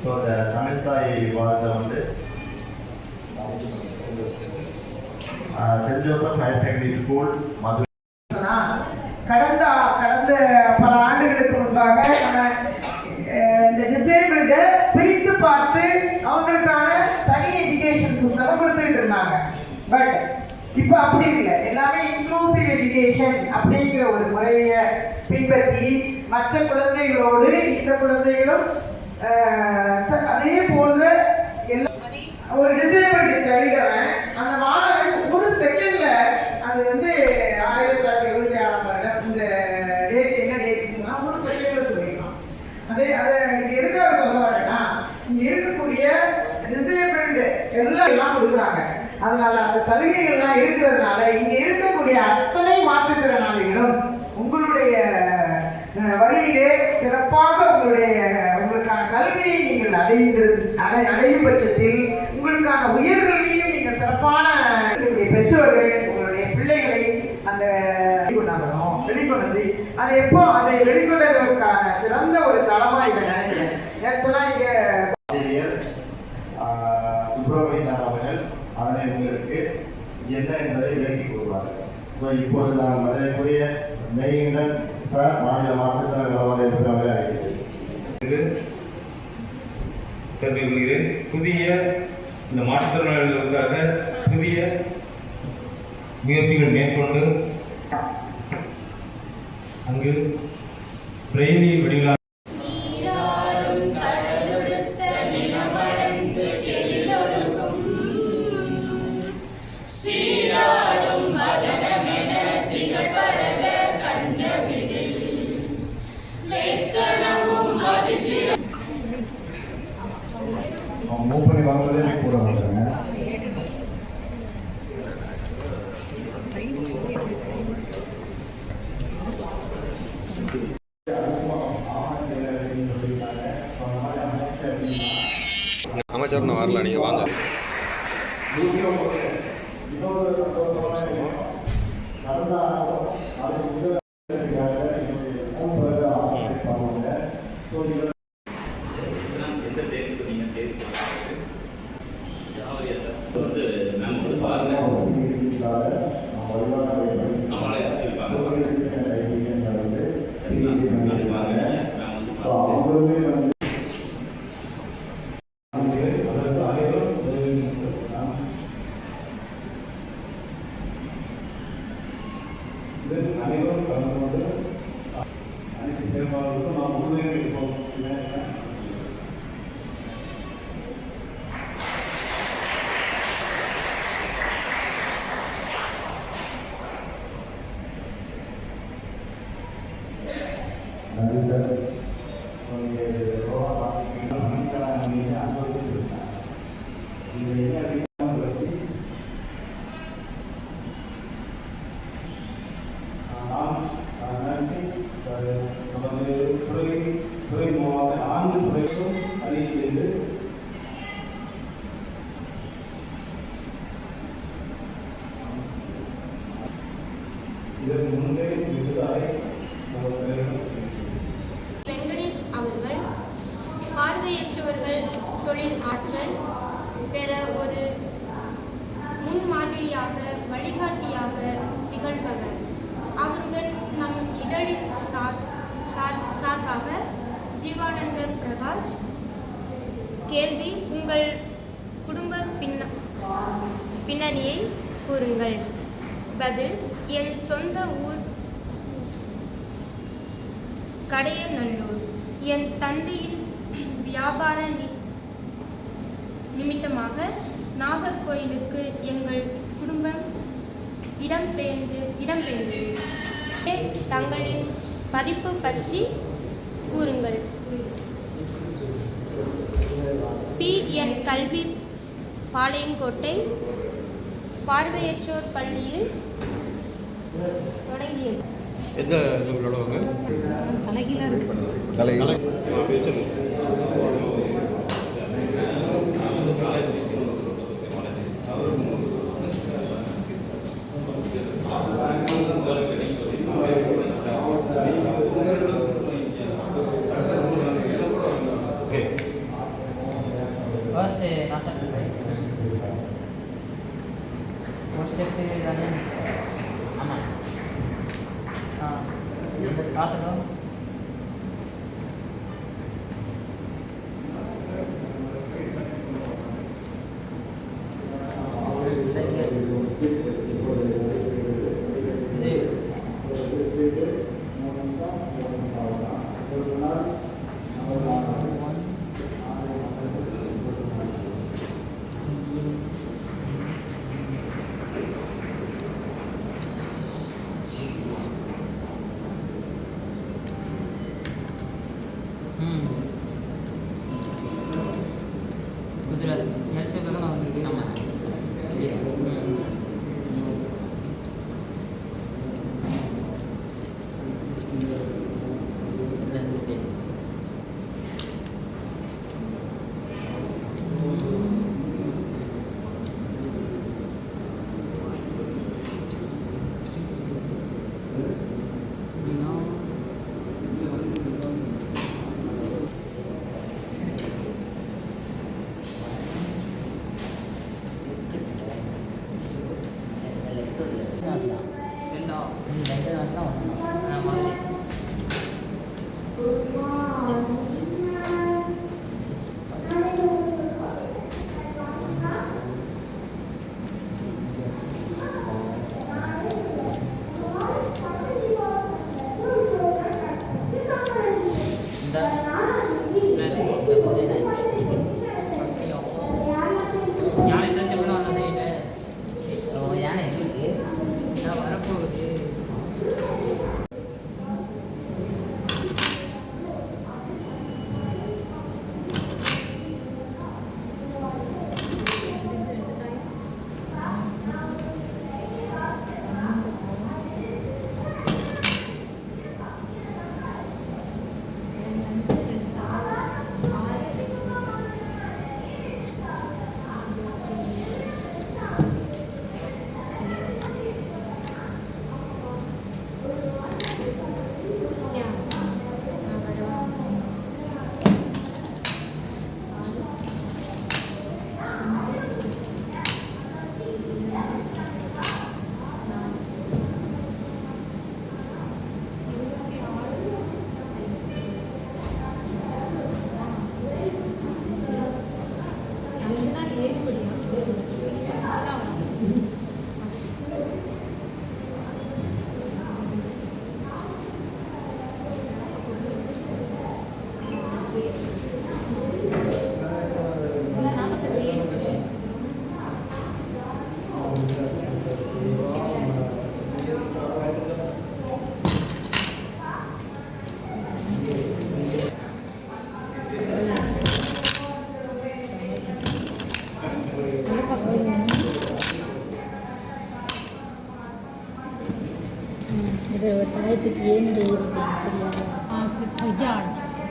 So இந்த தமிழ்தாய் விவாதத்தை வந்து saint Joseph higher secondary school Madurai கடந்த பல ஆண்டுகளுக்கு முன்பாக இந்த டிசேபிள்டு பிரித்து பார்த்து அவங்களுக்கான தனி எஜுகேஷன் சிஸ்டம் கொடுத்துட்டு இருந்தாங்க. பட் இப்போ அப்படி இல்லை, எல்லாமே இன்க்ளூசிவ் எஜுகேஷன் அப்படிங்கிற ஒரு முறையை பின்பற்றி மற்ற குழந்தைகளோடு இந்த குழந்தைகளும் அதே போல ஒரு டிசேபிள்டு சைல்டவன் அந்த மாணவன் ஒரு செகண்ட்ல அது வந்து 1976 வருடம் இந்த டேட் என்ன டேட்னு சொன்னா ஒரு செகண்ட்ல சொல்லிடலாம். அதை எதுக்காக சொல்ல வரேன்னா, இங்க இருக்கக்கூடிய டிசேபிள்டு எல்லாம் கொடுக்குறாங்க. அதனால அந்த சலுகைகள்லாம் இருக்கிறதுனால இங்க இருக்கக்கூடிய அத்தனை மாற்றுத்திறனாளிகளும் உங்களுடைய வழியிலே சிறப்பாக உங்களுக்கான கல்வியை நீங்கள் அடையும் பட்சத்தில் உங்களுக்கான உயர்கல்வியும் நீங்க சிறப்பான பெற்றோர்கள் உங்களுடைய பிள்ளைகளை அந்த வெளிக்கொண்டு அதை அதை வெளிக்கொள்வதற்கான சிறந்த ஒரு தளமா இதை நினைக்கிறேன். சொன்னா இங்க சுப்பிரமணியன் அவர்கள் அதனை உங்களுக்கு என்ன என்பதை விளக்கி கூறுவார்கள். ஸோ இப்பொழுது நான் மரியாதைக்குரிய மெய்யுடன் சார் மாநில மாற்றுத்திறன் நலவாரியத்தை அவரை அழைக்கிறேன். புதிய இந்த மாற்றுத்திறனாளிகளுக்காக புதிய முயற்சிகள் மேற்கொண்டு அங்கு பிரெய்லி வடிவா மூவ் பண்ணி வாங்குறதே கூட மாட்டாங்க. அமைச்சர் நான் வரல, நீங்கள் வாங்க. அனைவரும் கலந்து கொண்டு அனைத்து செயல்பாடுகளுக்கும் நாம் உறுதியாக இருப்போம். நன்றி சார். நமது துறை மூலமாக 4 துறைக்கும் அறிவித்து இதற்கு முன்பே விருதாய் வெங்கடேஷ் அவர்கள் பார்வையற்றவர்கள் தொழில் ஆற்றல் பெற ஒரு முன்மாதிரியாக வழிகாட்டியாக திகழ்பவர். அவருடன் நம் இதழின் சார்பாக ஜீவானந்த பிரகாஷ். கேள்வி: உங்கள் குடும்ப பின்னணியை கூறுங்கள். பதில்: என் சொந்த ஊர் கடையநல்லூர். என் தந்தையின் வியாபார நிமித்தமாக நாகர்கோயிலுக்கு எங்கள் குடும்பம் இடம்பெயர்ந்தது. தங்களின் படிப்பு பற்றி கூறுங்கள். PN கல்வி பாளையங்கோட்டை பார்வையற்றோர் பள்ளியில் தொடங்கியது. எந்த விளையாடுவாங்க? ஓகே. ஃபர்ஸ்ட் நான் ஸ்டார்ட் பண்ணுறேன். ஒரு ஸ்டெப்பு தானே. ஆமாம். இந்த ஸ்டார்ட்டுக்கும் குஜராத் எல் ஷேப்பில் தான் வந்துருக்கு. ஆமாம். இந்த சைடு ரெண்டு நாள் தான் ஒன்று மாதிரி. இந்த யானை ட்ரெஸ் எவ்வளோ வந்தது யானை இருக்கு வரப்போகுது. இது ஒரு டயத்துக்கு ஏன்னு எழுதிட்டேன் சரியா?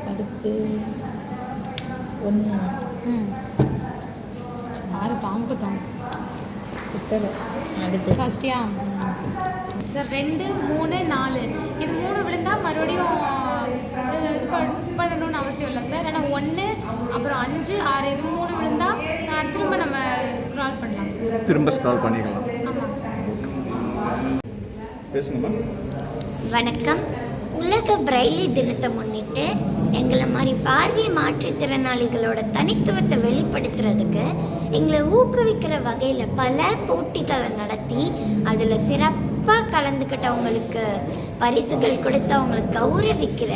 அடுத்து 1 ஆறு பாங்குதான் குத்தலை. அடுத்து ஃபர்ஸ்டியா சார் 2 3 4 இது 3 விழுந்தா மறுபடியும் இது பண்ணணும்னு அவசியம் இல்லை சார். ஏன்னா 1 அப்புறம் 5 6 இது 3 விழுந்தா திரும்ப நம்ம ஸ்க்ரால் பண்ணலாம் சார். திரும்ப ஸ்க்ரால் பண்ணிக்கலாம். ஆமாங்க சார். பேசுங்கம்மா. வணக்கம். உலக பிரெய்லி தினத்தை முன்னிட்டு எங்களை மாதிரி பார்வை மாற்றுத்திறனாளிகளோட தனித்துவத்தை வெளிப்படுத்துறதுக்கு எங்களை ஊக்குவிக்கிற வகையில் பல போட்டிகளை நடத்தி அதில் சிறப்பாக கலந்துக்கிட்டவங்களுக்கு பரிசுகள் கொடுத்து அவங்களுக்கு கௌரவிக்கிற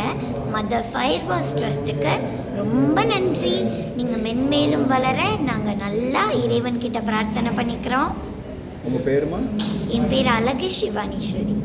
மதர் ஃபயர்வாஸ் ட்ரஸ்ட்டுக்கு ரொம்ப நன்றி. நீங்கள் மென்மேலும் வளர நாங்கள் நல்லா இறைவன்கிட்ட பிரார்த்தனை பண்ணிக்கிறோம். உங்கள் பேருமா? என் பேர் அழகு சிவானீஸ்வரி.